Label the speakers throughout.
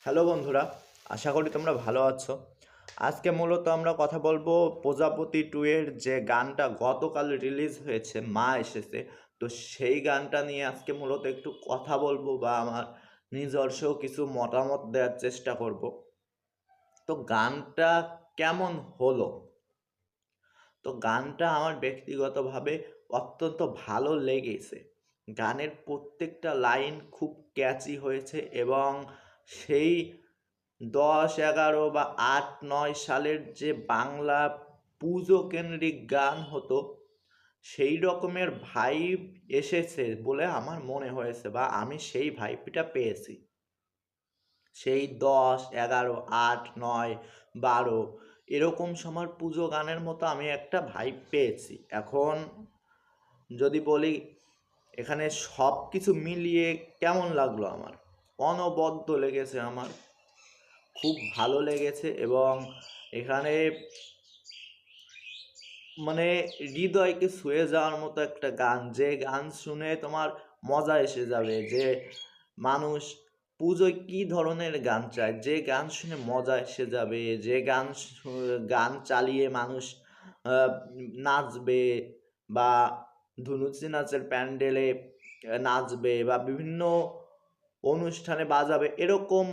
Speaker 1: Hello বন্ধুরা, আশা করি তোমরা ভালো আছো। আজকে মূলত আমরা কথা বলবো প্রজাপতি 2 এর যে গানটা গতকাল রিলিজ হয়েছে, মা এসেছে। তো সেই গানটা নিয়ে আজকে মূলত একটু কথা বলবো বা আমার নিজস্ব কিছু মতামত দেওয়ার চেষ্টা করব। তো গানটা কেমন হলো? তো গানটা আমার ব্যক্তিগতভাবে অত্যন্ত ভালো লেগেছে। গানের প্রত্যেকটা লাইন খুব ক্যাচি হয়েছে এবং সেই 10, 11 বা 8, 9 সালের যে বাংলা পুজো কেন্দ্রিক গান হতো সেই রকমের ভাইব এসেছে বলে আমার মনে হয়েছে বা আমি সেই ভাইবটা পেয়েছি। সেই 10, 11, 8, 9, 12 এরকম সময় পুজো গানের মতো আমি একটা ভাইব পেয়েছি। এখন যদি বলি এখানে সব কিছু মিলিয়ে কেমন লাগলো আমার, অনবদ্য লেগেছে আমার, খুব ভালো লেগেছে। এবং এখানে মানে হৃদয়কে ছুঁয়ে যাওয়ার মতো একটা গান, যে গান শুনে তোমার মজা এসে যাবে, যে মানুষ পুজোয় কি ধরনের গান চায়, যে গান শুনে মজা এসে যাবে, যে গান চালিয়ে মানুষ নাচবে বা ধুনুচি নাচের প্যান্ডেলে নাচবে বা বিভিন্ন অনুষ্ঠানে বাজাবে, এরকম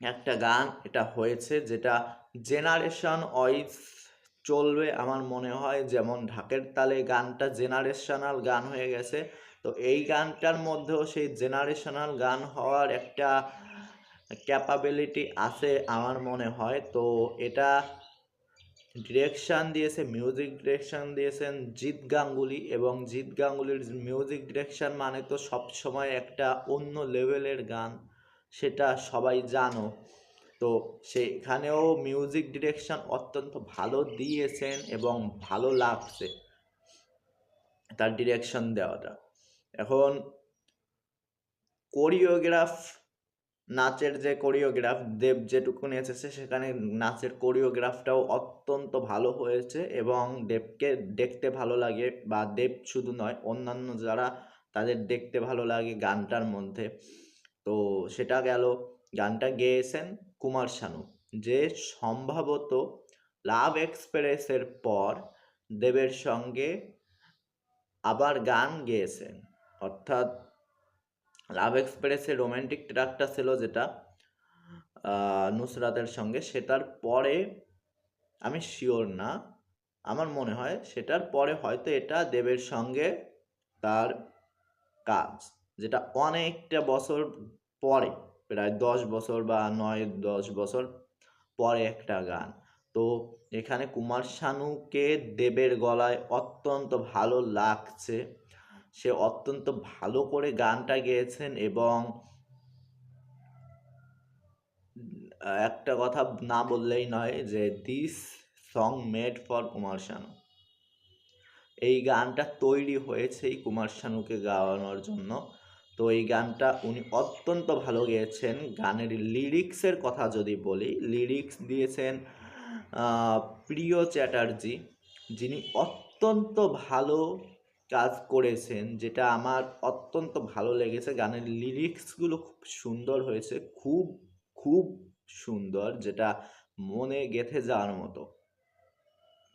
Speaker 1: একটা গান এটা হয়েছে, যেটা জেনারেশন ওয়াইজ চলবে আমার মনে হয়। যেমন ঢাকের তালে গানটা জেনারেশনাল গান হয়ে গেছে, তো এই গানটার মধ্যেও সেই জেনারেশনাল গান হওয়ার একটা ক্যাপাবিলিটি আছে আমার মনে হয়। তো এটা মিউজিক ডিরেকশন দিয়েছেন জিৎ গাঙ্গুলি, এবং জিৎ গাঙ্গুলির মিউজিক ডিরেকশন মানে তো সবসময় একটা অন্য লেভেলের গান, সেটা সবাই জানো। তো সেখানেও মিউজিক ডিরেকশন অত্যন্ত ভালো দিয়েছেন এবং ভালো লাগছে তার ডিরেকশন দেওয়াটা। এখন কোরিওগ্রাফ, নাচের যে কোরিওগ্রাফ দেব যেটুকু এসেছে, সেখানে নাচের কোরিওগ্রাফটাও অত্যন্ত ভালো হয়েছে এবং দেবকে দেখতে ভালো লাগে, বা দেব শুধু নয়, অন্যান্য যারা তাদের দেখতে ভালো লাগে গানটার মধ্যে। তো সেটা গেল। গানটা গেয়েছেন কুমার শানু, যে সম্ভবত লাভ এক্সপ্রেসের পর দেবের সঙ্গে আবার গান গেয়েছেন। অর্থাৎ লাভ এক্সপ্রেসের রোমান্টিক ট্র্যাকটা ছিল যেটা নুসরাতের সঙ্গে, সেটার পরে আমি শিওর না, আমার মনে হয় সেটার পরে হয়তো এটা দেবের সঙ্গে তার কাজ, যেটা অনেকটা বছর পরে, প্রায় 10 বছর বা 9-10 বছর পরে একটা গান। তো এখানে কুমার শানুকে দেবের গলায় অত্যন্ত ভালো লাগছে, সে অত্যন্ত ভালো করে গানটা গেয়েছেন। এবং একটা কথা না বললেই নয়, যে this song made for Kumar Sanu, এই গানটা তৈরি হয়েছে এই কুমার শানুকে গাওয়ানোর জন্য। তো এই গানটা উনি অত্যন্ত ভালো গেয়েছেন। গানের লিরিক্সের কথা যদি বলি, লিরিক্স দিয়েছেন প্রিয় চ্যাটার্জি, যিনি অত্যন্ত ভালো কাজ করেছেন, যেটা আমার অত্যন্ত ভালো লেগেছে। গানের লিরিক্সগুলো খুব সুন্দর হয়েছে, খুব খুব সুন্দর, যেটা মনে গেঁথে যাওয়ার মতো।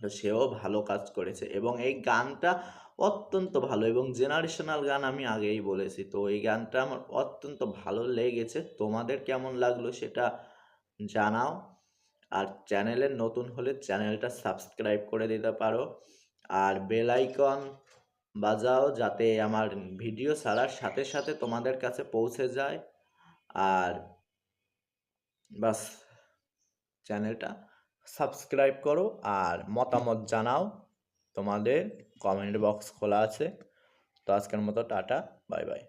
Speaker 1: তো সেও ভালো কাজ করেছে এবং এই গানটা অত্যন্ত ভালো, এবং জেনারেশনাল গান আমি আগেই বলেছি। তো এই গানটা আমার অত্যন্ত ভালো লেগেছে। তোমাদের কেমন লাগলো সেটা জানাও। আর চ্যানেলের নতুন হলে চ্যানেলটা সাবস্ক্রাইব করে দিতে পারো, আর বেল আইকন বাজাও, যাতে আমার ভিডিও ছাড়ার সাথে সাথে তোমাদের কাছে পৌঁছে যায়। আর বাস, চ্যানেলটা সাবস্ক্রাইব করো আর মতামত জানাও, তোমাদের কমেন্ট বক্স খোলা আছে। তো আজকের মতো টাটা, বাই বাই।